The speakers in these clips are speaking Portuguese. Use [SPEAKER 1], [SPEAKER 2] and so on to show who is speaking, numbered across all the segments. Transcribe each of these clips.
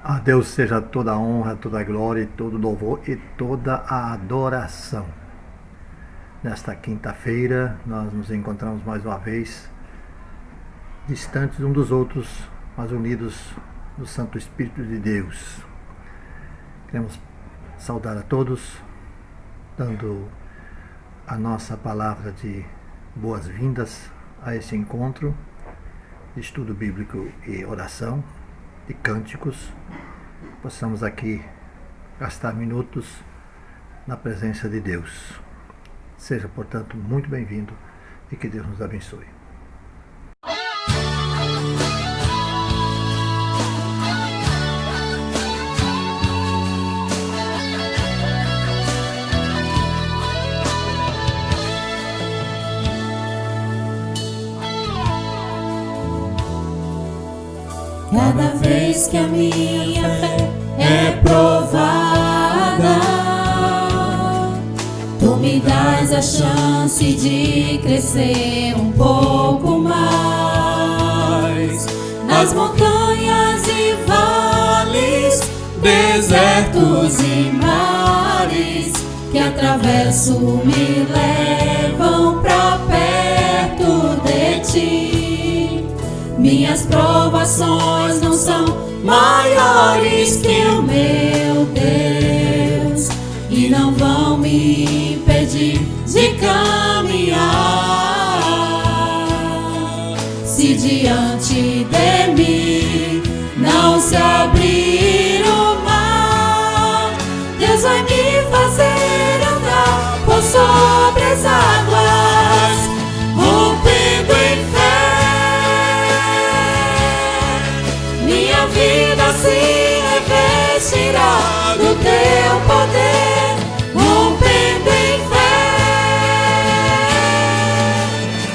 [SPEAKER 1] A Deus seja toda a honra, toda a glória, todo o louvor e toda a adoração. Nesta quinta-feira, nós nos encontramos mais uma vez, distantes um dos outros, mas unidos no Santo Espírito de Deus. Queremos saudar a todos, dando a nossa palavra de boas-vindas a esse encontro de estudo bíblico e oração, de cânticos. Possamos aqui gastar minutos na presença de Deus. Seja, portanto, muito bem-vindo e que Deus nos abençoe.
[SPEAKER 2] Cada vez que a minha fé é provada, Tu me dás a chance de crescer um pouco mais. Nas montanhas e vales, desertos e mares que atravesso me levam pra perto de Ti. Minhas provações não são maiores que o meu Deus e não vão me impedir de caminhar. Se diante de mim não se abrir o mar, Deus vai me fazer andar por sobre as águas, rompendo em fé. Minha vida se revestirá do Teu poder, rompendo em fé.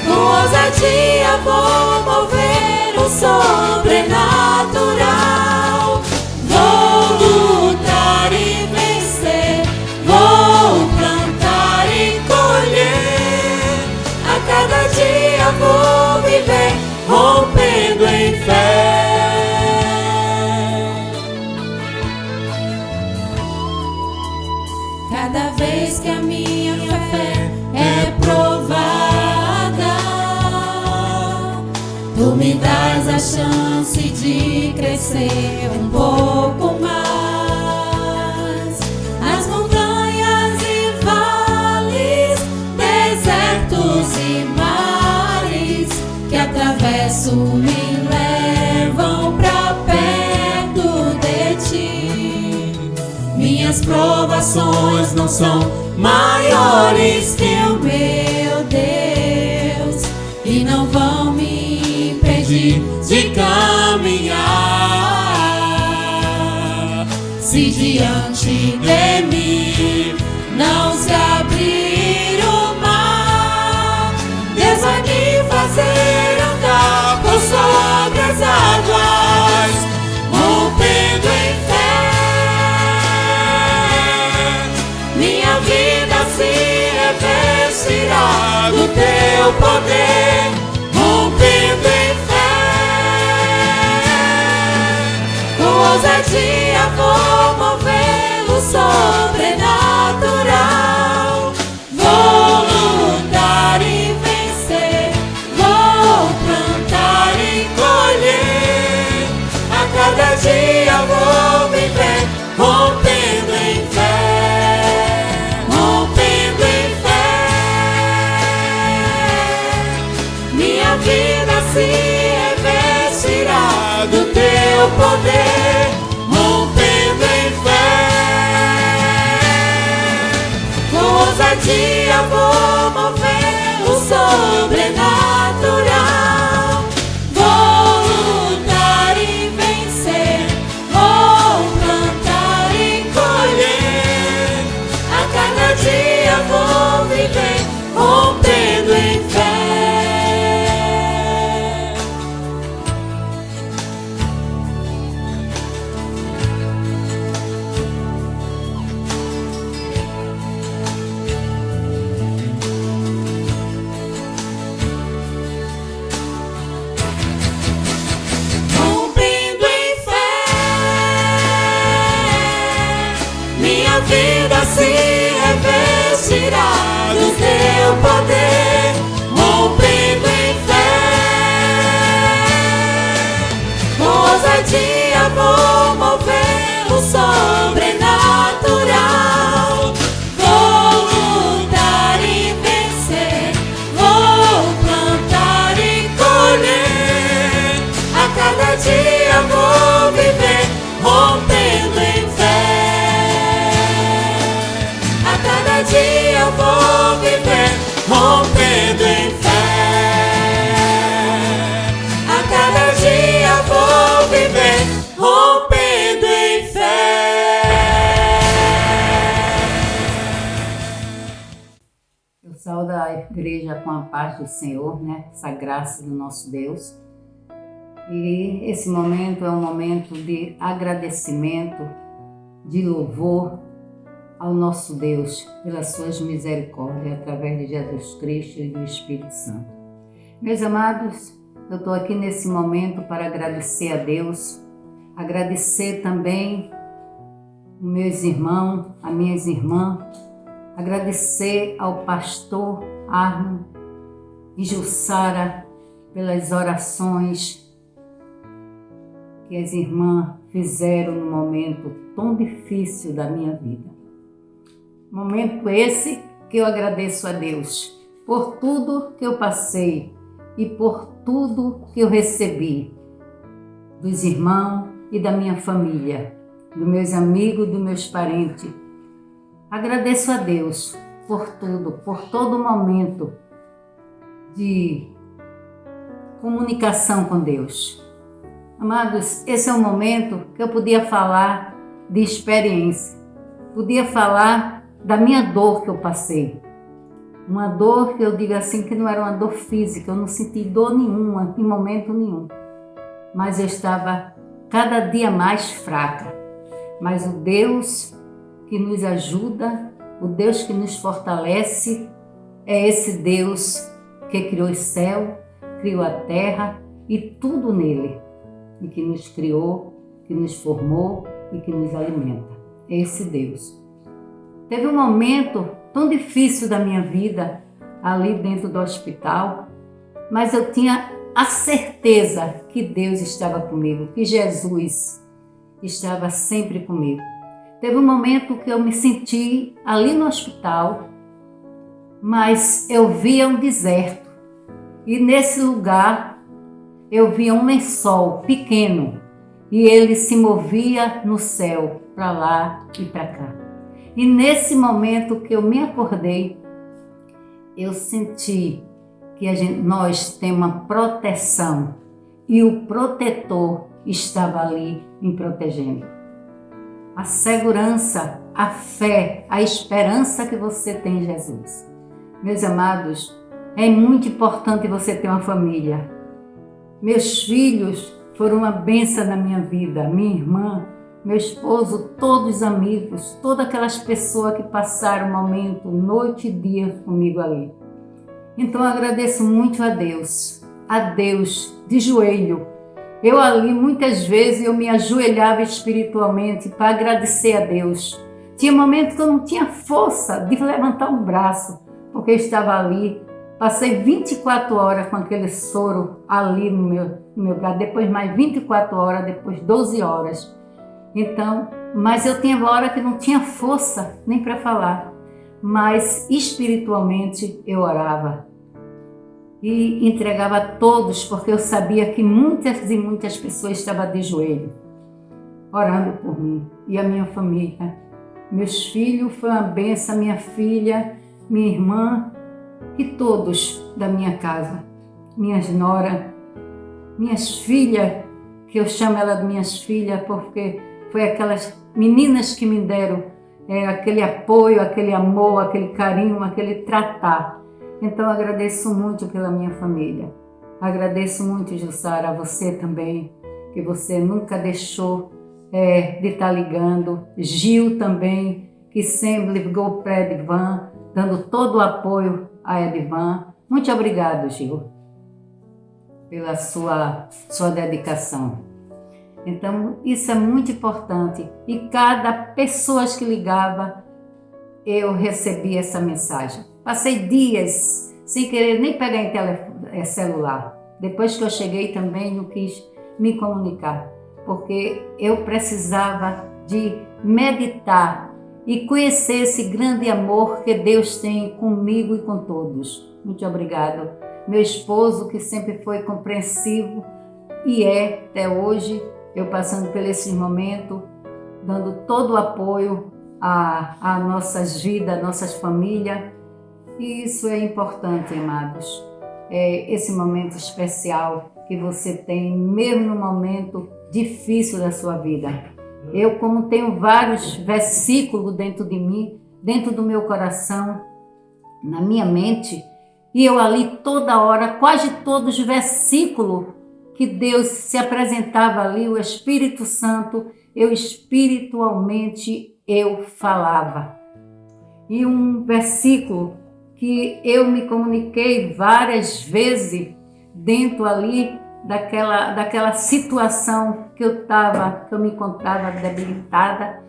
[SPEAKER 2] Com ousadia vou mover o sobrenatural. Vou lutar e vencer, vou plantar e colher. A cada dia vou viver, rompendo em fé. Cada vez que a minha fé é provada, Tu me dás a chance de crescer um pouco mais. As montanhas e vales, desertos e mares que atravesso me levam pra perto de Ti. Minhas provações não são maiores que o meu Deus e não vão me impedir de caminhar. Se diante de mim não se abrir o mar, Deus vai me fazer andar por sobre as águas, rompendo em fé. Minha vida se revestirá do Teu poder, rompendo em fé. Com ousadia vou mover o sobrenatural. Vou lutar e vencer, vou plantar e colher. A cada dia vou viver, rompendo em fé. Se revestirá do Teu poder, rompendo em fé. Com ousadia vou mover o sobrenatural. Vou lutar e vencer, vou plantar e colher. A cada dia vou viver, rompendo em fé. poder, rompendo em fé. Com ousadia vou mover o sobrenatural. Vou lutar e vencer, vou plantar e colher. A cada dia vou viver, rompendo em fé. A cada dia eu vou viver, rompendo em fé. A cada dia eu vou viver, rompendo em fé.
[SPEAKER 3] Eu saúdo a igreja com a paz do Senhor, essa graça do nosso Deus. E esse momento é um momento de agradecimento, de louvor ao nosso Deus pelas suas misericórdias através de Jesus Cristo e do Espírito Santo. Meus amados, eu estou aqui nesse momento para agradecer a Deus, agradecer também os meus irmãos, as minhas irmãs, agradecer ao pastor Arno e Jussara pelas orações que as irmãs fizeram no momento tão difícil da minha vida. Momento esse que eu agradeço a Deus por tudo que eu passei e por tudo que eu recebi dos irmãos e da minha família, dos meus amigos, dos meus parentes. Agradeço a Deus por tudo, por todo momento de comunicação com Deus. Amados, esse é um momento que eu podia falar de experiência, podia falar da minha dor que eu passei. Uma dor que eu digo assim que não era uma dor física, eu não senti dor nenhuma, em momento nenhum. Mas eu estava cada dia mais fraca. Mas o Deus que nos ajuda, o Deus que nos fortalece, é esse Deus que criou o céu, criou a terra e tudo nele. E que nos criou, que nos formou e que nos alimenta. É esse Deus. Teve um momento tão difícil da minha vida, ali dentro do hospital, mas eu tinha a certeza que Deus estava comigo, que Jesus estava sempre comigo. Teve um momento que eu me senti ali no hospital, mas eu via um deserto. E nesse lugar eu via um lençol pequeno e ele se movia no céu, para lá e para cá. E nesse momento que eu me acordei, eu senti que nós temos uma proteção e o protetor estava ali me protegendo. A segurança, a fé, a esperança que você tem em Jesus. Meus amados, é muito importante você ter uma família. Meus filhos foram uma bênção na minha vida, minha irmã, meu esposo, todos os amigos, todas aquelas pessoas que passaram um momento, noite e dia comigo ali. Então eu agradeço muito a Deus de joelho. Eu ali, muitas vezes, eu me ajoelhava espiritualmente para agradecer a Deus. Tinha momentos que eu não tinha força de levantar um braço, porque eu estava ali. Passei 24 horas com aquele soro ali no meu braço, depois mais 24 horas, depois 12 horas. Então, mas eu tinha hora que não tinha força nem para falar, mas espiritualmente eu orava e entregava a todos, porque eu sabia que muitas e muitas pessoas estavam de joelho, orando por mim e a minha família. Meus filhos foi uma bênção, minha filha, minha irmã e todos da minha casa, minhas noras, minhas filhas, que eu chamo ela de minhas filhas porque foi aquelas meninas que me deram aquele apoio, aquele amor, aquele carinho, aquele tratar. Então eu agradeço muito pela minha família. Agradeço muito, Jussara, a você também, que você nunca deixou de estar ligando. Gil também, que sempre ligou para a Edvan, dando todo o apoio a Edvan. Muito obrigado, Gil, pela sua dedicação. Então, isso é muito importante. E cada pessoa que ligava, eu recebia essa mensagem. Passei dias sem querer nem pegar em celular. Depois que eu cheguei também não quis me comunicar, porque eu precisava de meditar e conhecer esse grande amor que Deus tem comigo e com todos. Muito obrigado. Meu esposo, que sempre foi compreensivo e é até hoje, eu passando por esse momento, dando todo o apoio a nossas vidas, a nossas famílias. E isso é importante, amados. É esse momento especial que você tem, mesmo no momento difícil da sua vida. Eu, como tenho vários versículos dentro de mim, dentro do meu coração, na minha mente, e eu ali toda hora, quase todos os versículos que Deus se apresentava ali, o Espírito Santo, eu espiritualmente eu falava. E um versículo que eu me comuniquei várias vezes dentro ali daquela situação que eu me encontrava debilitada.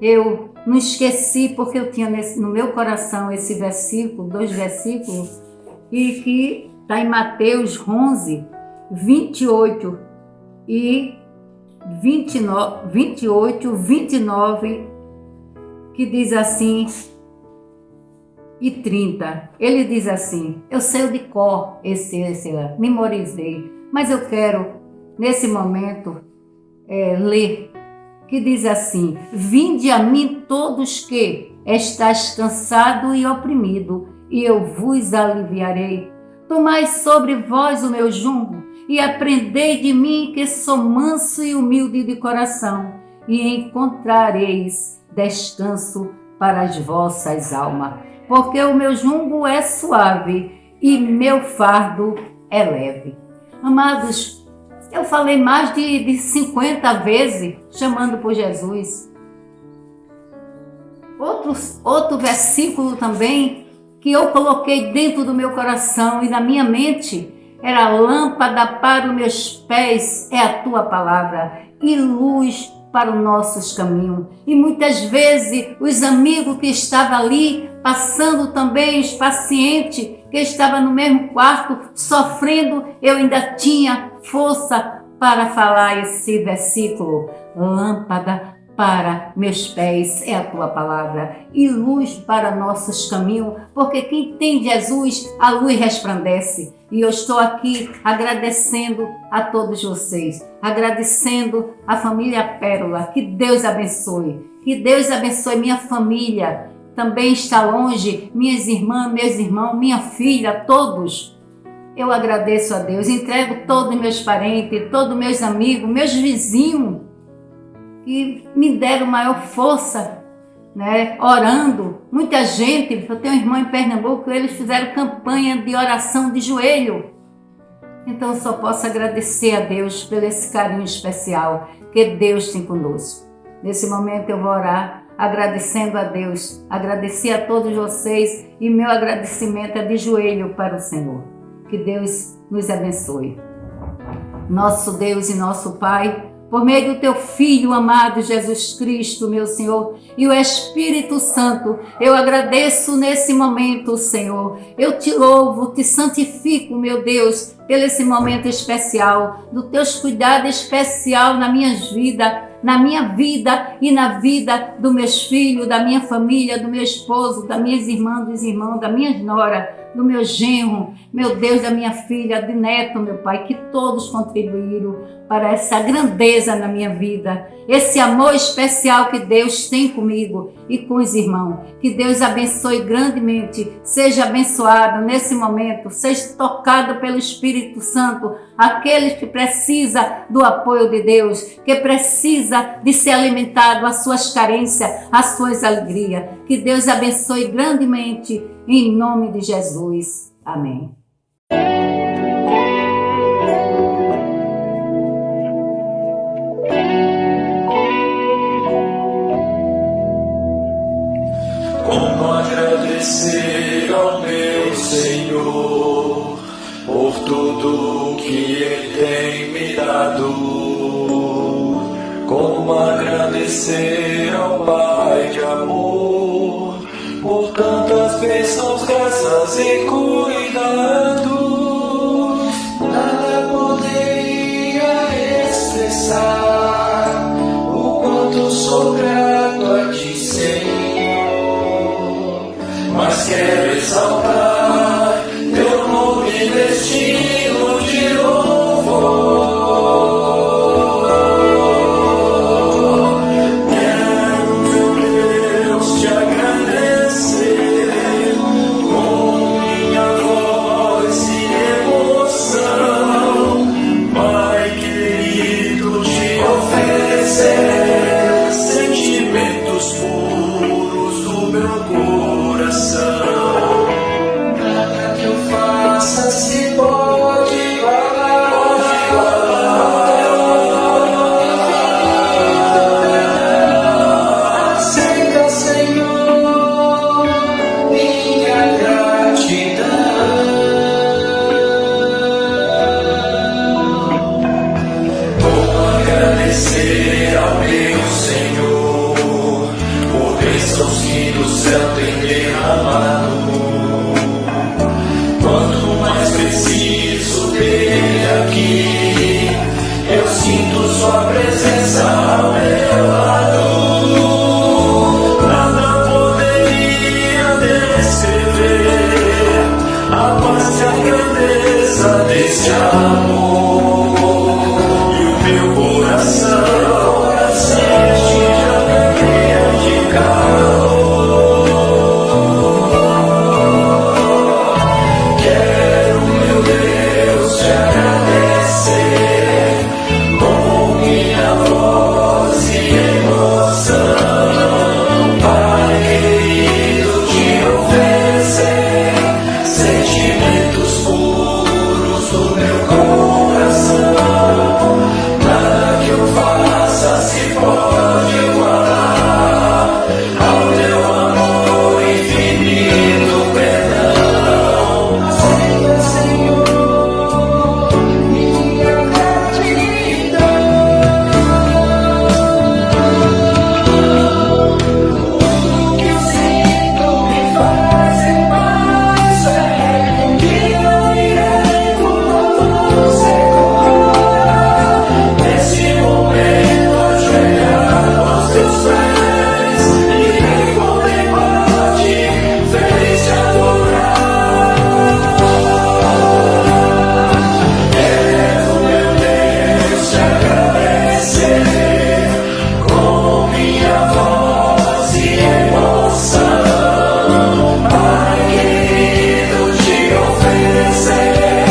[SPEAKER 3] Eu não esqueci, porque eu tinha no meu coração esse versículo, 2 versículos, e que está em Mateus 11, 28 e 29, que diz assim, e 30. Ele diz assim, eu sei de cor esse memorizei, mas eu quero, nesse momento, ler, que diz assim, vinde a mim todos que estáis cansado e oprimido, e eu vos aliviarei. Tomai sobre vós o meu jugo, e aprendei de mim, que sou manso e humilde de coração, e encontrareis descanso para as vossas almas. Porque o meu jugo é suave e meu fardo é leve. Amados, eu falei mais de 50 vezes chamando por Jesus. Outro versículo também que eu coloquei dentro do meu coração e na minha mente era: lâmpada para os meus pés é a tua palavra e luz para os nossos caminhos. E muitas vezes os amigos que estavam ali, passando também, os pacientes que estavam no mesmo quarto, sofrendo, eu ainda tinha força para falar esse versículo. Lâmpada para meus pés é a tua palavra e luz para nossos caminhos, porque quem tem Jesus, a luz resplandece. E eu estou aqui agradecendo a todos vocês, agradecendo a família Pérola. Que Deus abençoe, que Deus abençoe minha família, também está longe, minhas irmãs, meus irmãos, minha filha, todos. Eu agradeço a Deus, entrego todos meus parentes, todos meus amigos, meus vizinhos, que me deram maior força, né? Orando. Muita gente, eu tenho um irmão em Pernambuco, eles fizeram campanha de oração de joelho. Então eu só posso agradecer a Deus por esse carinho especial que Deus tem conosco. Nesse momento eu vou orar, agradecendo a Deus, agradecer a todos vocês, e meu agradecimento é de joelho para o Senhor. Que Deus nos abençoe. Nosso Deus e nosso Pai, por meio do teu Filho amado Jesus Cristo, meu Senhor, e o Espírito Santo, eu agradeço nesse momento, Senhor. Eu te louvo, te santifico, meu Deus, pelo esse momento especial, do teus cuidados especial na minha vida e na vida dos meus filhos, da minha família, do meu esposo, das minhas irmãs, dos irmãos, da minha nora, do meu genro, meu Deus, da minha filha, de neto, meu Pai, que todos contribuíram para essa grandeza na minha vida, esse amor especial que Deus tem comigo e com os irmãos. Que Deus abençoe grandemente, seja abençoado nesse momento, seja tocado pelo Espírito Santo, aqueles que precisam do apoio de Deus, que precisa de ser alimentado, as suas carências, as suas alegrias. Que Deus abençoe grandemente, em nome de Jesus. Amém.
[SPEAKER 4] Como agradecer ao meu Senhor por tudo que Ele tem me dado. Como agradecer ao Pai de amor por tantas Suas bênçãos, graças e cuidado, nada poderia expressar o quanto sou grato a Ti, Senhor. Mas quero exaltar Teu nome neste hino de louvor. Sentimentos puros do meu coração. Nada que eu faça se pode igualar. Aceita, Senhor, minha gratidão. Vou agradecer ao meu Senhor por bênçãos que do céu tem derramado. Quanto mais preciso dele aqui, eu sinto sua presença ao meu lado. Nada poderia descrever a paz e a grandeza desse amor. E o meu coração se enche de alegria, de calor. Quero, meu Deus, te agradecer com minha voz e emoção. Pai querido, te oferecer sentimentos puros do meu coração. Nada que eu faça se pode igualar ao Teu amor, infinito perdão. Aceita, Senhor, minha gratidão. Tudo que eu sinto me faz em paz. Um dia eu irei tudo segurar. Nesse momento ajoelhado aos Teus pés, irei contemplar-Te, feliz de adorar. Quero, meu Deus, te agradecer com minha voz e emoção. Pai querido, te oferecer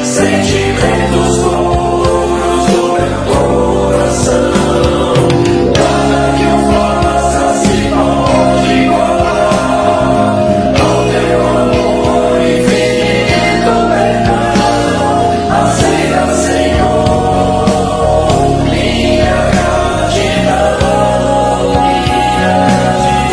[SPEAKER 4] sentimentos puros do meu coração. Nada que eu faça se pode igualar ao Teu amor, infinito perdão. Aceita, Senhor, minha gratidão, minha gratidão.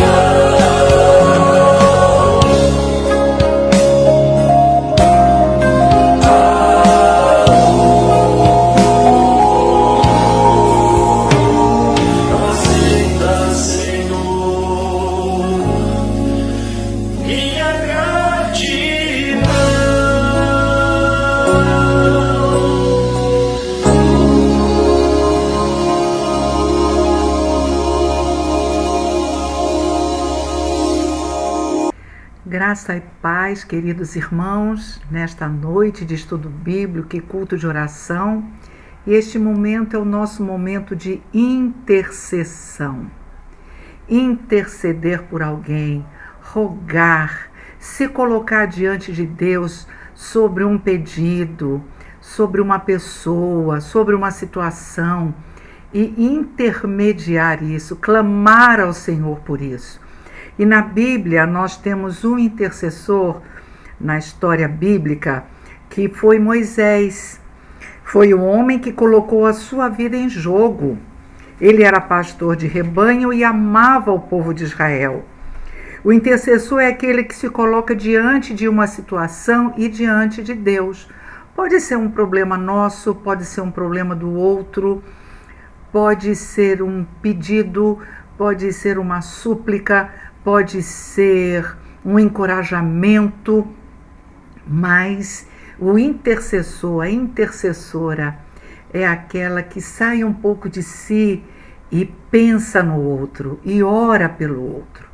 [SPEAKER 4] Aceita, Senhor, minha gratidão.
[SPEAKER 5] Graça e paz, queridos irmãos, nesta noite de estudo bíblico e culto de oração. E este momento é o nosso momento de intercessão. Interceder por alguém, rogar, se colocar diante de Deus sobre um pedido, sobre uma pessoa, sobre uma situação e intermediar isso, clamar ao Senhor por isso. E na Bíblia nós temos um intercessor na história bíblica que foi Moisés. Foi o homem que colocou a sua vida em jogo. Ele era pastor de rebanho e amava o povo de Israel. O intercessor é aquele que se coloca diante de uma situação e diante de Deus. Pode ser um problema nosso, pode ser um problema do outro, pode ser um pedido, pode ser uma súplica, pode ser um encorajamento, mas o intercessor, a intercessora é aquela que sai um pouco de si e pensa no outro e ora pelo outro.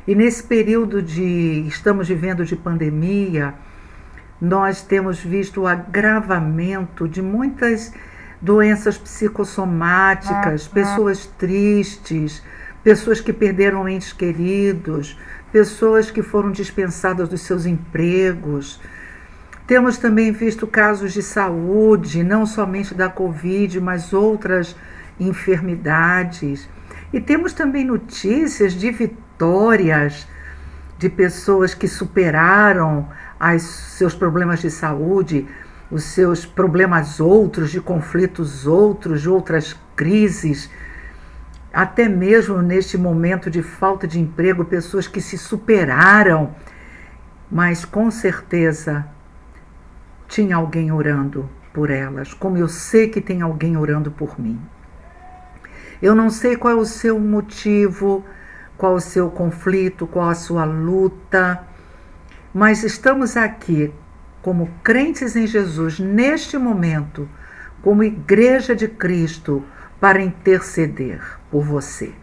[SPEAKER 5] E nesse período estamos vivendo de pandemia, nós temos visto o agravamento de muitas doenças psicossomáticas, pessoas tristes, pessoas que perderam entes queridos, pessoas que foram dispensadas dos seus empregos. Temos também visto casos de saúde, não somente da Covid, mas outras enfermidades. E temos também notícias de vitórias de pessoas que superaram seus problemas de saúde, os seus problemas outros, de conflitos outros, de outras crises. Até mesmo neste momento de falta de emprego, pessoas que se superaram, mas com certeza tinha alguém orando por elas, como eu sei que tem alguém orando por mim. Eu não sei qual é o seu motivo, qual o seu conflito, qual a sua luta, mas estamos aqui como crentes em Jesus, neste momento, como Igreja de Cristo, para interceder por você.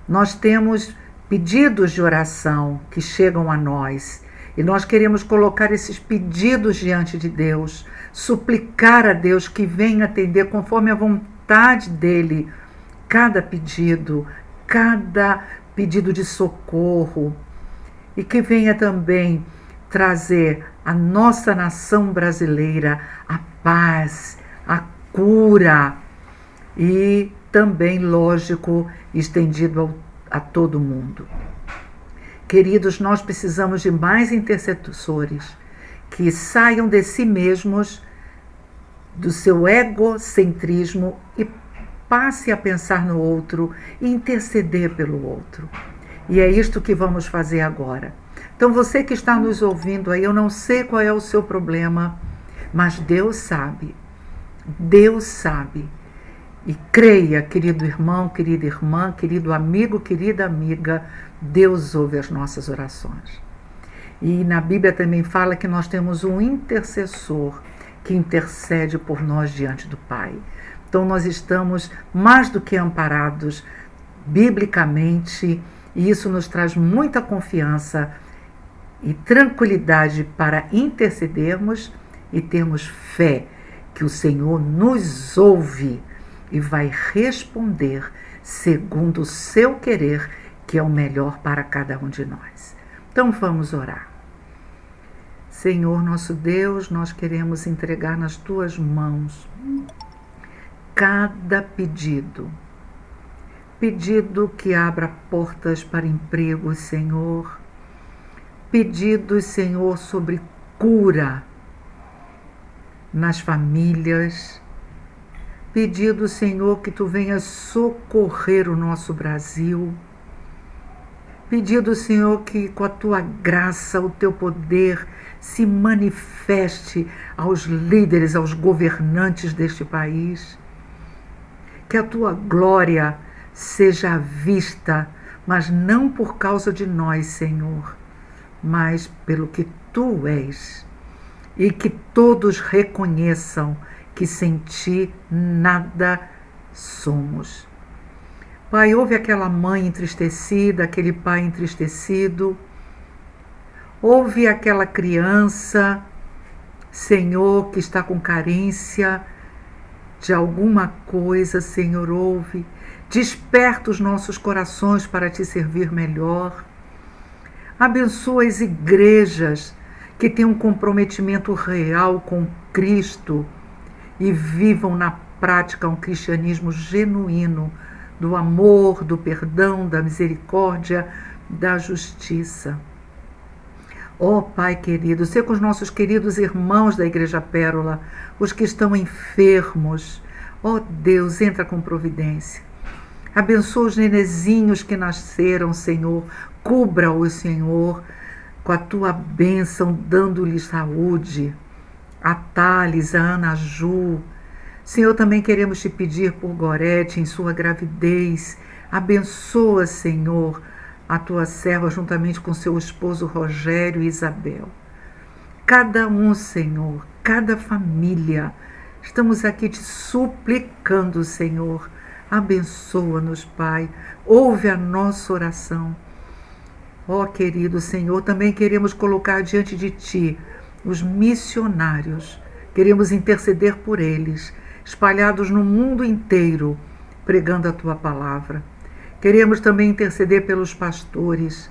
[SPEAKER 5] Nós temos pedidos de oração que chegam a nós e nós queremos colocar esses pedidos diante de Deus, suplicar a Deus que venha atender conforme a vontade dEle, cada pedido de socorro, e que venha também trazer à nossa nação brasileira a paz, a cura e também, lógico, estendido a todo mundo. Queridos, nós precisamos de mais intercessores que saiam de si mesmos, do seu egocentrismo e passe a pensar no outro e interceder pelo outro. E é isto que vamos fazer agora. Então você que está nos ouvindo aí, eu não sei qual é o seu problema, mas Deus sabe. Deus sabe. E creia, querido irmão, querida irmã, querido amigo, querida amiga, Deus ouve as nossas orações. E na Bíblia também fala que nós temos um intercessor que intercede por nós diante do Pai. Então nós estamos mais do que amparados biblicamente, e isso nos traz muita confiança e tranquilidade para intercedermos e termos fé que o Senhor nos ouve e vai responder segundo o seu querer, que é o melhor para cada um de nós. Então vamos orar. Senhor nosso Deus, nós queremos entregar nas tuas mãos cada pedido que abra portas para empregos, Senhor. Pedidos, Senhor, sobre cura nas famílias. Pedido, Senhor, que tu venhas socorrer o nosso Brasil. Pedido, Senhor, que com a tua graça, o teu poder se manifeste aos líderes, aos governantes deste país. Que a tua glória seja vista, mas não por causa de nós, Senhor, mas pelo que tu és. E que todos reconheçam que sem ti nada somos. Pai, ouve aquela mãe entristecida, aquele pai entristecido. Ouve aquela criança, Senhor, que está com carência de alguma coisa, Senhor, ouve. Desperta os nossos corações para te servir melhor. Abençoa as igrejas que têm um comprometimento real com Cristo e vivam na prática um cristianismo genuíno, do amor, do perdão, da misericórdia, da justiça. Ó Pai querido, seja com os nossos queridos irmãos da Igreja Pérola, os que estão enfermos. Ó Deus, entra com providência. Abençoa os nenezinhos que nasceram, Senhor. Cubra-os, Senhor, com a tua bênção, dando-lhes saúde. A Thales, a Ana Ju. Senhor, também queremos te pedir por Gorete em sua gravidez. Abençoa, Senhor, a tua serva juntamente com seu esposo Rogério e Isabel. Cada um, Senhor, cada família, estamos aqui te suplicando, Senhor. Abençoa-nos, Pai. Ouve a nossa oração. Ó, querido Senhor, também queremos colocar diante de Ti os missionários. Queremos interceder por eles, espalhados no mundo inteiro, pregando a Tua palavra. Queremos também interceder pelos pastores,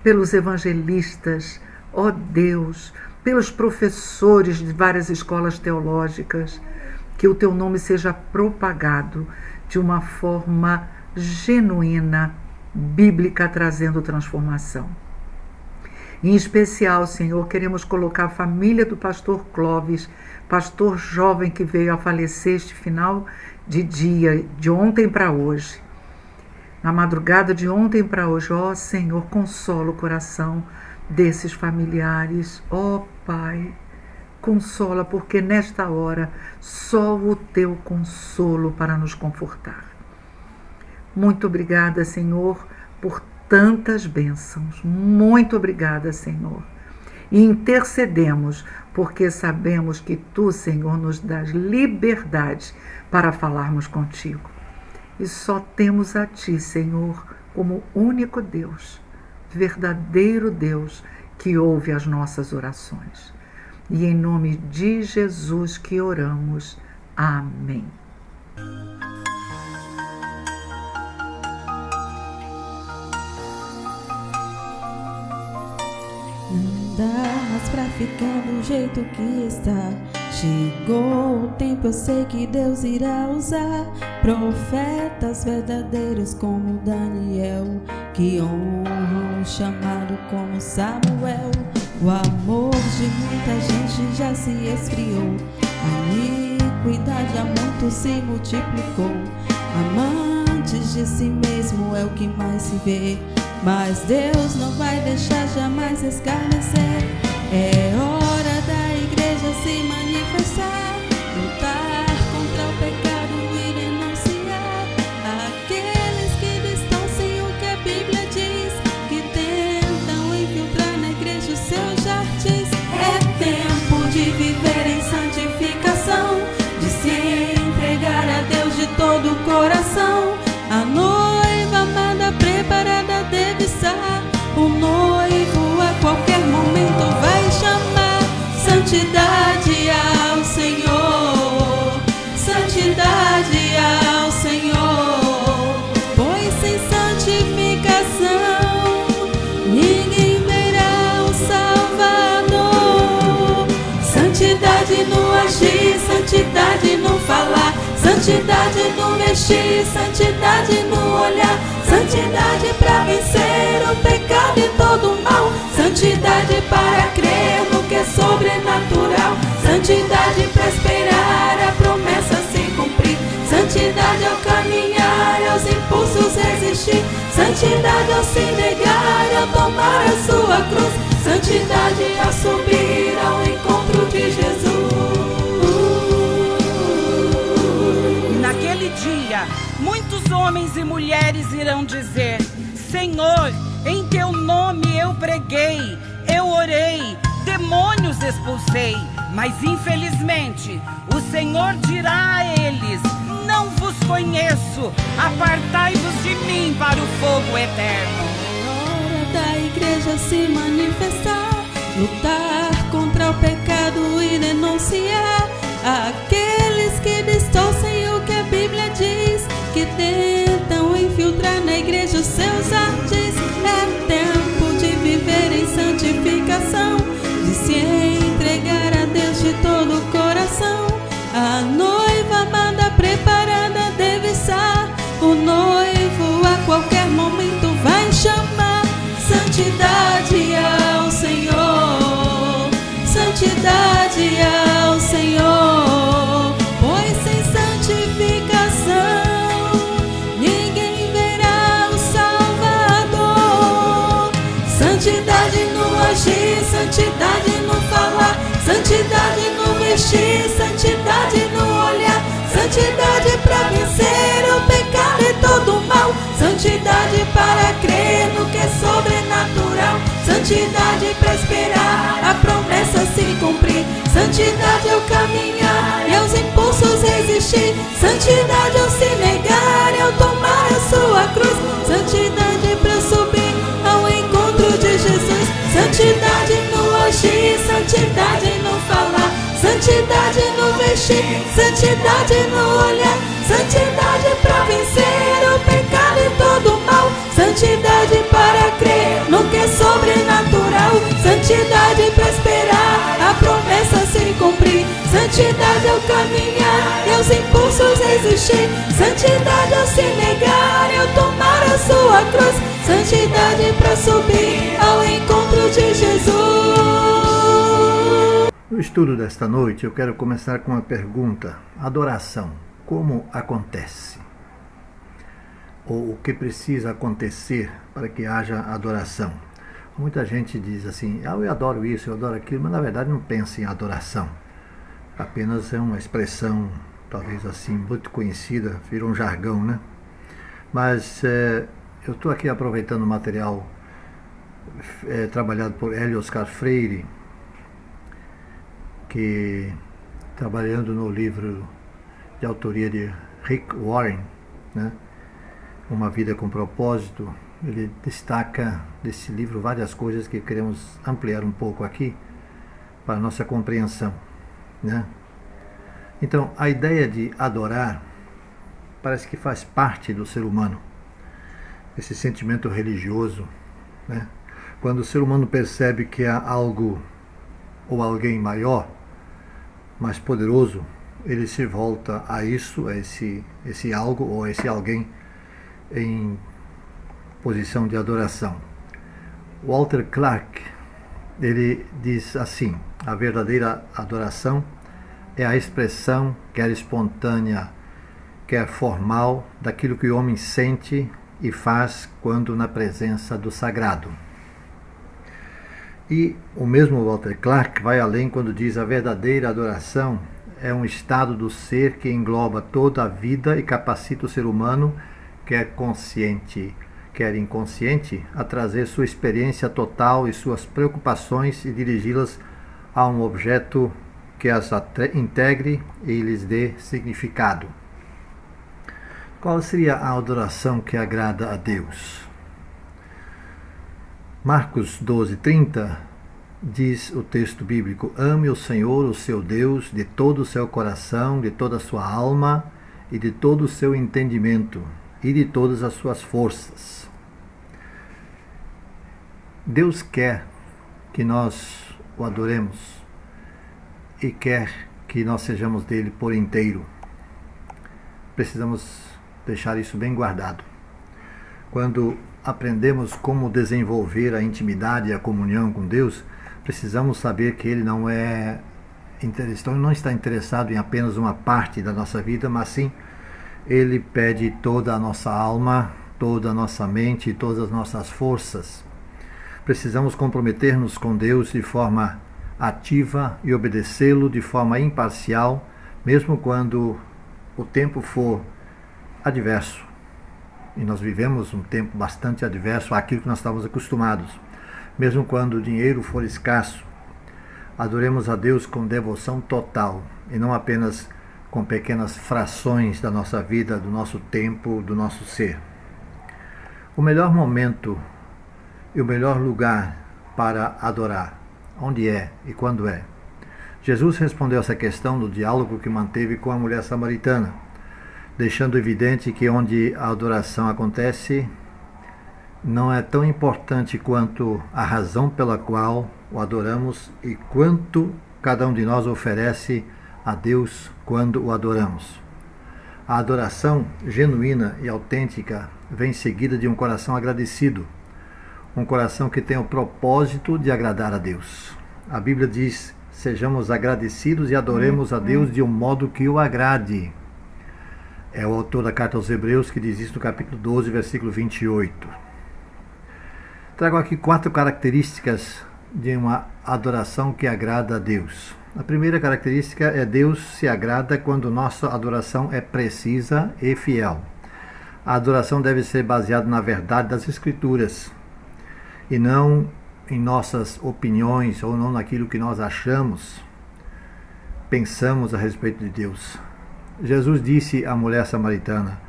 [SPEAKER 5] pelos evangelistas, ó Deus, pelos professores de várias escolas teológicas, que o Teu nome seja propagado de uma forma genuína, bíblica, trazendo transformação. Em especial, Senhor, queremos colocar a família do pastor Clóvis, pastor jovem que veio a falecer este final de dia, de ontem para hoje. Na madrugada de ontem para hoje, ó Senhor, consola o coração desses familiares. Ó Pai, consola, porque nesta hora só o Teu consolo para nos confortar. Muito obrigada, Senhor, por tantas bênçãos. Muito obrigada, Senhor. E intercedemos, porque sabemos que Tu, Senhor, nos dás liberdade para falarmos contigo. E só temos a Ti, Senhor, como único Deus, verdadeiro Deus, que ouve as nossas orações. E em nome de Jesus que oramos. Amém.
[SPEAKER 2] Não dá mais pra ficar do jeito que está. Chegou o tempo, eu sei que Deus irá usar profetas verdadeiros como Daniel, que honram o chamado como Samuel. O amor de muita gente já se esfriou, a iniquidade há muito se multiplicou. Amantes de si mesmo é o que mais se vê, mas Deus não vai deixar jamais escarnecer. É hora da igreja se manifestar, lutar contra o pecado e denunciar aqueles que distorcem o que a Bíblia diz, que tentam infiltrar na igreja os seus jartis. É tempo de viver em santificação, de se entregar a Deus de todo o coração. A noiva amada preparada deve estar, o noivo a qualquer momento vai chamar. Santidade ao Senhor, santidade ao Senhor, pois sem santificação ninguém verá o Salvador. Santidade no agir, santidade no falar, santidade no vestir, santidade no olhar, santidade para vencer o pecado e todo o mal, santidade para crer no que é sobrenatural, santidade para esperar a promessa se cumprir, santidade ao caminhar, aos impulsos resistir, santidade ao se negar, ao tomar a sua cruz, santidade ao subir ao encontro de Jesus.
[SPEAKER 6] Naquele dia, muitos homens e mulheres irão dizer: Senhor, em Teu nome eu preguei, eu orei, demônios expulsei. Mas infelizmente o Senhor dirá a eles: não vos conheço, apartai-vos de mim para o fogo eterno.
[SPEAKER 2] É hora da igreja se manifestar, lutar contra o pecado e denunciar aqueles que distorcem o que a Bíblia diz, que tentam infiltrar na igreja os seus artes. É tempo de viver em santificação, de se entregar a Deus de todo o coração. A noiva amada preparada deve estar, o noivo a qualquer momento vai chamar. Santidade ao Senhor, santidade ao Senhor, pois sem santificação ninguém verá o Salvador. Santidade no agir, santidade no falar, santidade no vestir, santidade no olhar, santidade para vencer o pecado e todo o mal, santidade para crer no que é Santidade pra esperar a promessa se cumprir. Santidade é o caminhar e aos impulsos resistir. Santidade ao se negar e ao tomar a sua cruz. Santidade pra subir ao encontro de Jesus. Santidade no agir, santidade no falar, santidade no vestir, santidade no olhar, santidade para vencer o pecado e todo o mal, santidade para crer no que é sobrenatural, santidade para esperar a promessa se cumprir, santidade ao caminhar e aos impulsos resistir, santidade ao se negar e ao tomar a sua cruz, santidade para subir ao encontro de Jesus.
[SPEAKER 1] No estudo desta noite, eu quero começar com uma pergunta. Adoração, como acontece? Ou o que precisa acontecer para que haja adoração? Muita gente diz assim, eu adoro isso, eu adoro aquilo, mas na verdade não pensa em adoração. Apenas é uma expressão, talvez assim, muito conhecida, virou um jargão, né? Mas eu estou aqui aproveitando o material trabalhado por Hélio Oscar Freire, que, trabalhando no livro de autoria de Rick Warren, né, Uma Vida com Propósito, ele destaca desse livro várias coisas que queremos ampliar um pouco aqui para a nossa compreensão, né? Então, a ideia de adorar parece que faz parte do ser humano, esse sentimento religioso, né? Quando o ser humano percebe que há algo ou alguém maior, mais poderoso, ele se volta a isso, a esse algo ou esse alguém em posição de adoração. Walter Clark, ele diz assim: a verdadeira adoração é a expressão, quer espontânea, quer formal, daquilo que o homem sente e faz quando na presença do sagrado. E o mesmo Walter Clark vai além quando diz: a verdadeira adoração é um estado do ser que engloba toda a vida e capacita o ser humano, quer consciente, quer inconsciente, a trazer sua experiência total e suas preocupações e dirigi-las a um objeto que as integre e lhes dê significado. Qual seria a adoração que agrada a Deus? Marcos 12:30 diz o texto bíblico: ame o Senhor, o seu Deus, de todo o seu coração, de toda a sua alma e de todo o seu entendimento e de todas as suas forças. Deus quer que nós o adoremos e quer que nós sejamos dele por inteiro. Precisamos deixar isso bem guardado. Quando aprendemos como desenvolver a intimidade e a comunhão com Deus, precisamos saber que Ele não está interessado em apenas uma parte da nossa vida, mas sim, Ele pede toda a nossa alma, toda a nossa mente e todas as nossas forças. Precisamos comprometer-nos com Deus de forma ativa e obedecê-lo de forma imparcial, mesmo quando o tempo for adverso. E nós vivemos um tempo bastante adverso àquilo que nós estávamos acostumados. Mesmo quando o dinheiro for escasso, adoremos a Deus com devoção total e não apenas com pequenas frações da nossa vida, do nosso tempo, do nosso ser. O melhor momento e o melhor lugar para adorar, onde é e quando é? Jesus respondeu essa questão no diálogo que manteve com a mulher samaritana, deixando evidente que onde a adoração acontece não é tão importante quanto a razão pela qual o adoramos e quanto cada um de nós oferece a Deus quando o adoramos. A adoração genuína e autêntica vem seguida de um coração agradecido, um coração que tem o propósito de agradar a Deus. A Bíblia diz: sejamos agradecidos e adoremos a Deus de um modo que o agrade. É o autor da carta aos Hebreus que diz isso no capítulo 12, versículo 28. Trago aqui 4 características de uma adoração que agrada a Deus. A primeira característica é: Deus se agrada quando nossa adoração é precisa e fiel. A adoração deve ser baseada na verdade das Escrituras e não em nossas opiniões ou não naquilo que nós achamos, pensamos a respeito de Deus. Jesus disse à mulher samaritana: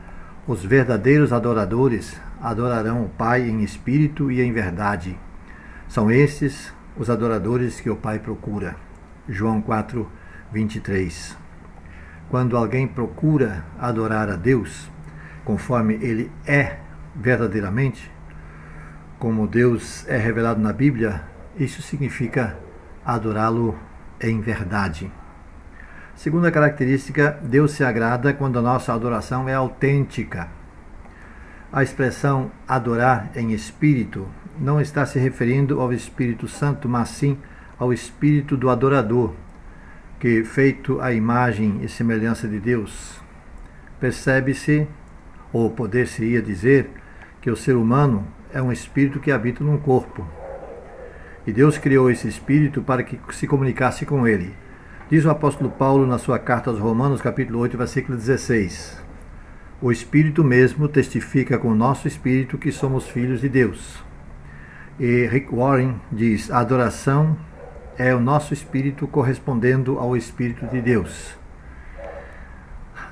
[SPEAKER 1] os verdadeiros adoradores adorarão o Pai em espírito e em verdade. São estes os adoradores que o Pai procura. João 4, 23. Quando alguém procura adorar a Deus, conforme Ele é verdadeiramente, como Deus é revelado na Bíblia, isso significa adorá-lo em verdade. Segunda característica, Deus se agrada quando a nossa adoração é autêntica. A expressão adorar em espírito não está se referindo ao Espírito Santo, mas sim ao espírito do adorador, que, feito à imagem e semelhança de Deus, percebe-se, ou poder-se-ia dizer, que o ser humano é um espírito que habita num corpo. E Deus criou esse espírito para que se comunicasse com ele. Diz o apóstolo Paulo na sua carta aos Romanos, capítulo 8, versículo 16. O Espírito mesmo testifica com o nosso espírito que somos filhos de Deus. E Rick Warren diz: a adoração é o nosso espírito correspondendo ao Espírito de Deus.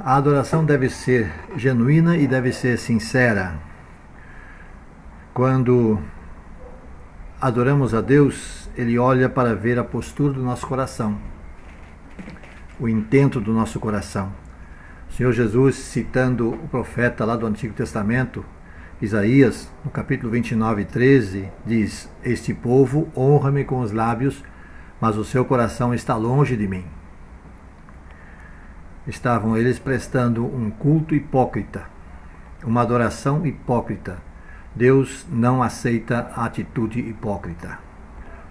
[SPEAKER 1] A adoração deve ser genuína e deve ser sincera. Quando adoramos a Deus, Ele olha para ver a postura do nosso coração, o intento do nosso coração. O Senhor Jesus, citando o profeta lá do Antigo Testamento, Isaías, no capítulo 29, 13, diz: este povo honra-me com os lábios, mas o seu coração está longe de mim. Estavam eles prestando um culto hipócrita, uma adoração hipócrita. Deus não aceita a atitude hipócrita.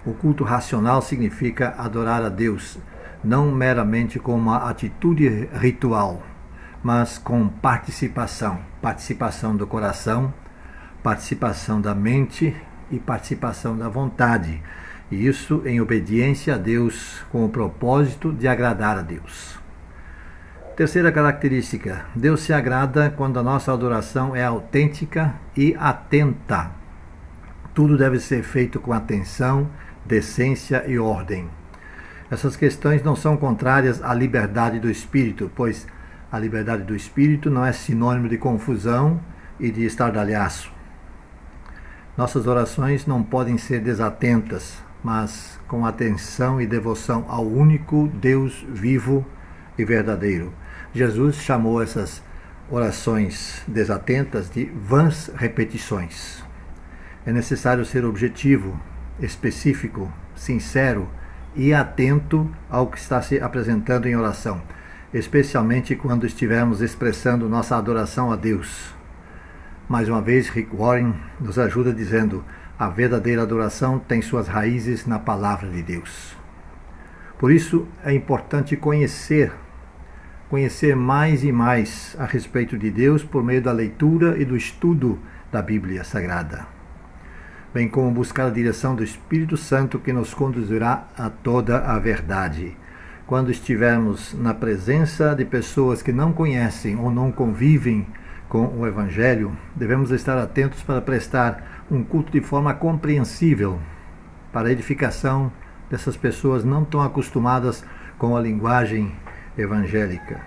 [SPEAKER 1] O culto racional significa adorar a Deus, não meramente com uma atitude ritual, mas com participação do coração, participação da mente e participação da vontade. E isso em obediência a Deus, com o propósito de agradar a Deus. Terceira característica, Deus se agrada quando a nossa adoração é autêntica e atenta. Tudo deve ser feito com atenção, decência e ordem. Essas questões não são contrárias à liberdade do espírito, pois a liberdade do espírito não é sinônimo de confusão e de estardalhaço. Nossas orações não podem ser desatentas, mas com atenção e devoção ao único Deus vivo e verdadeiro. Jesus chamou essas orações desatentas de vãs repetições. É necessário ser objetivo, específico, sincero e atento ao que está se apresentando em oração, especialmente quando estivermos expressando nossa adoração a Deus. Mais uma vez, Rick Warren nos ajuda dizendo: a verdadeira adoração tem suas raízes na palavra de Deus. Por isso é importante conhecer mais e mais a respeito de Deus por meio da leitura e do estudo da Bíblia Sagrada, bem como buscar a direção do Espírito Santo, que nos conduzirá a toda a verdade. Quando estivermos na presença de pessoas que não conhecem ou não convivem com o Evangelho, devemos estar atentos para prestar um culto de forma compreensível, para a edificação dessas pessoas não tão acostumadas com a linguagem evangélica.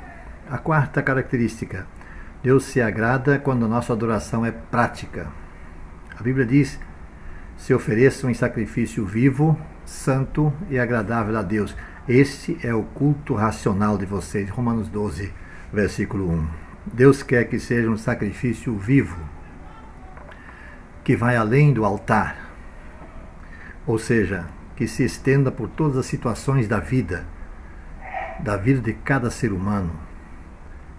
[SPEAKER 1] A quarta característica, Deus se agrada quando a nossa adoração é prática. A Bíblia diz: se ofereçam em sacrifício vivo, santo e agradável a Deus. Este é o culto racional de vocês. Romanos 12, versículo 1. Deus quer que seja um sacrifício vivo, que vai além do altar, ou seja, que se estenda por todas as situações da vida de cada ser humano.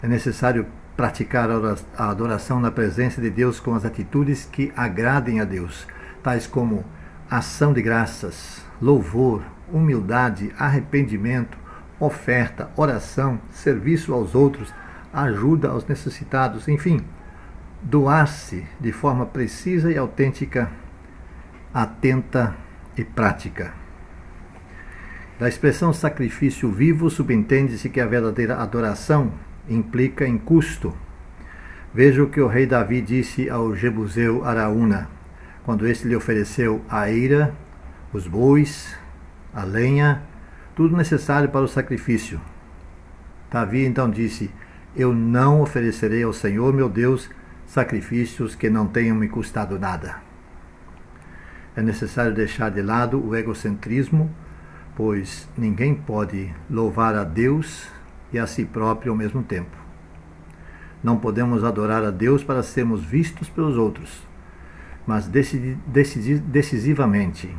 [SPEAKER 1] É necessário praticar a adoração na presença de Deus com as atitudes que agradem a Deus, tais como ação de graças, louvor, humildade, arrependimento, oferta, oração, serviço aos outros, ajuda aos necessitados, enfim, doar-se de forma precisa e autêntica, atenta e prática. Da expressão sacrifício vivo, subentende-se que a verdadeira adoração implica em custo. Veja o que o rei Davi disse ao Jebuseu Araúna, quando este lhe ofereceu a eira, os bois, a lenha, tudo necessário para o sacrifício. Davi então disse: eu não oferecerei ao Senhor meu Deus sacrifícios que não tenham me custado nada. É necessário deixar de lado o egocentrismo, pois ninguém pode louvar a Deus e a si próprio ao mesmo tempo. Não podemos adorar a Deus para sermos vistos pelos outros, mas decisivamente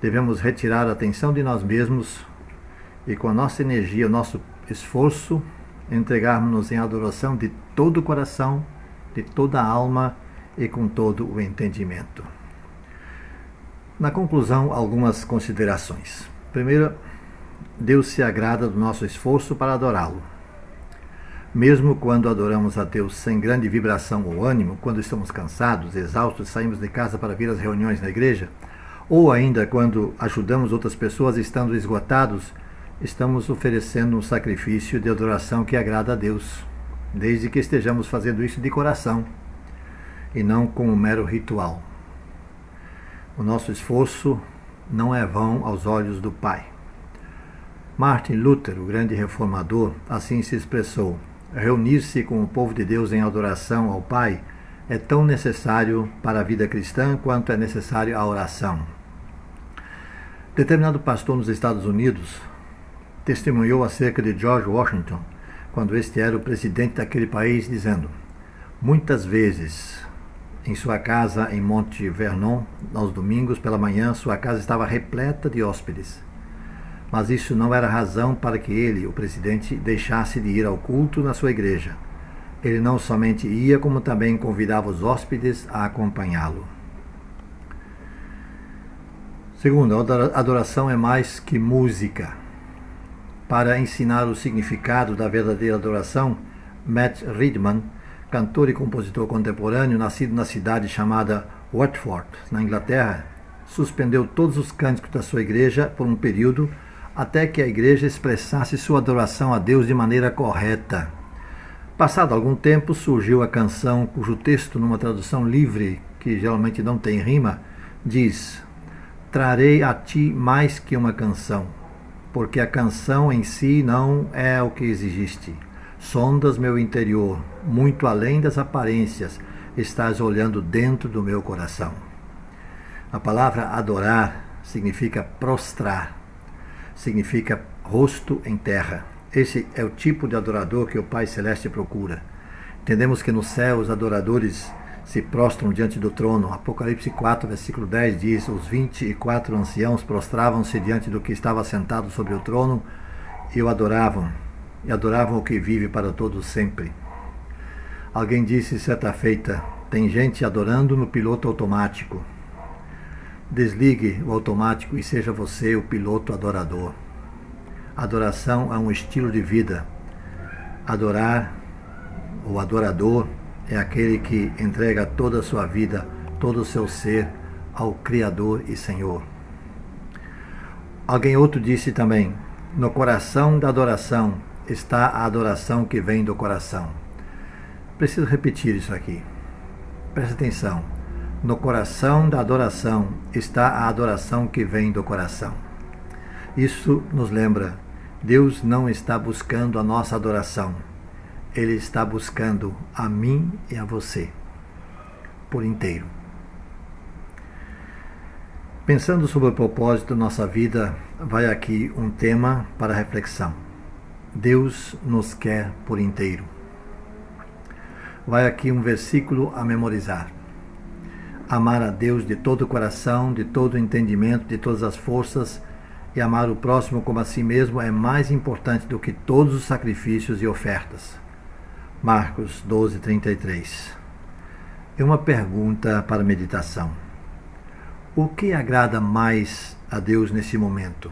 [SPEAKER 1] devemos retirar a atenção de nós mesmos e, com a nossa energia, o nosso esforço, entregarmos-nos em adoração de todo o coração, de toda a alma e com todo o entendimento. Na conclusão, algumas considerações. Primeiro, Deus se agrada do nosso esforço para adorá-lo. Mesmo quando adoramos a Deus sem grande vibração ou ânimo, quando estamos cansados, exaustos, saímos de casa para vir às reuniões na igreja, ou ainda quando ajudamos outras pessoas estando esgotados, estamos oferecendo um sacrifício de adoração que agrada a Deus, desde que estejamos fazendo isso de coração e não com um mero ritual. O nosso esforço não é vão aos olhos do Pai. Martin Luther, o grande reformador, assim se expressou: reunir-se com o povo de Deus em adoração ao Pai é tão necessário para a vida cristã quanto é necessário a oração. Determinado pastor nos Estados Unidos testemunhou acerca de George Washington, quando este era o presidente daquele país, dizendo: muitas vezes, em sua casa em Monte Vernon, aos domingos pela manhã, sua casa estava repleta de hóspedes. Mas isso não era razão para que ele, o presidente, deixasse de ir ao culto na sua igreja. Ele não somente ia, como também convidava os hóspedes a acompanhá-lo. Segundo, a adoração é mais que música. Para ensinar o significado da verdadeira adoração, Matt Redman, cantor e compositor contemporâneo, nascido na cidade chamada Watford, na Inglaterra, suspendeu todos os cânticos da sua igreja por um período até que a igreja expressasse sua adoração a Deus de maneira correta. Passado algum tempo, surgiu a canção cujo texto, numa tradução livre, que geralmente não tem rima, diz: trarei a ti mais que uma canção, porque a canção em si não é o que exigiste. Sondas meu interior, muito além das aparências, estás olhando dentro do meu coração. A palavra adorar significa prostrar, significa rosto em terra. Esse é o tipo de adorador que o Pai Celeste procura. Entendemos que no céu os adoradores se prostram diante do trono. Apocalipse 4, versículo 10 diz: os 24 anciãos prostravam-se diante do que estava sentado sobre o trono e o adoravam. E adoravam o que vive para todos sempre. Alguém disse certa feita: tem gente adorando no piloto automático. Desligue o automático e seja você o piloto adorador. Adoração é um estilo de vida. Adorar, o adorador, é aquele que entrega toda a sua vida, todo o seu ser ao Criador e Senhor. Alguém outro disse também: no coração da adoração está a adoração que vem do coração. Preciso repetir isso aqui. Preste atenção. No coração da adoração está a adoração que vem do coração. Isso nos lembra: Deus não está buscando a nossa adoração. Ele está buscando a mim e a você, por inteiro. Pensando sobre o propósito da nossa vida, vai aqui um tema para reflexão. Deus nos quer por inteiro. Vai aqui um versículo a memorizar. Amar a Deus de todo o coração, de todo o entendimento, de todas as forças, e amar o próximo como a si mesmo é mais importante do que todos os sacrifícios e ofertas. Marcos 12, 33. É uma pergunta para meditação. O que agrada mais a Deus nesse momento?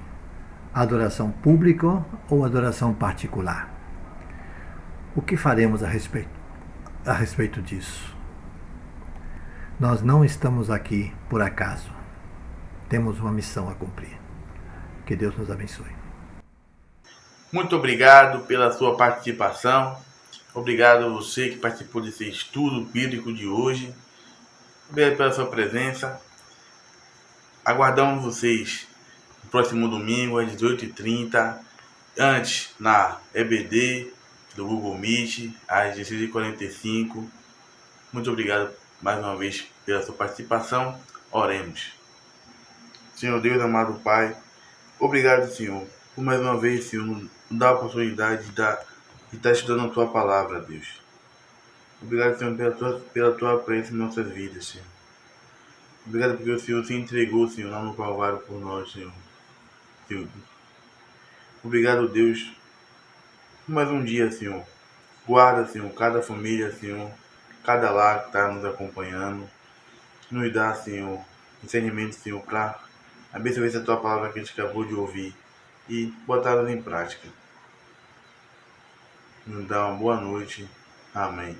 [SPEAKER 1] Adoração pública ou adoração particular? O que faremos a respeito disso? Nós não estamos aqui por acaso. Temos uma missão a cumprir. Que Deus nos abençoe.
[SPEAKER 7] Muito obrigado pela sua participação. Obrigado a você que participou desse estudo bíblico de hoje. Obrigado pela sua presença. Aguardamos vocês no próximo domingo às 18h30, antes na EBD do Google Meet às 16h45. Muito obrigado mais uma vez pela sua participação. Oremos. Senhor Deus, amado Pai, obrigado, Senhor, por mais uma vez, Senhor, nos dar a oportunidade de estar estudando a Tua palavra, Deus. Obrigado, Senhor, pela tua presença em nossas vidas, Senhor. Obrigado porque o Senhor se entregou, Senhor, lá no Calvário por nós, Senhor. Obrigado, Deus, por mais um dia, Senhor. Guarda, Senhor, cada família, Senhor, cada lar que está nos acompanhando. Nos dá, Senhor, discernimento, Senhor, para abençoar essa tua palavra que a gente acabou de ouvir e botá-la em prática. Nos dá uma boa noite. Amém.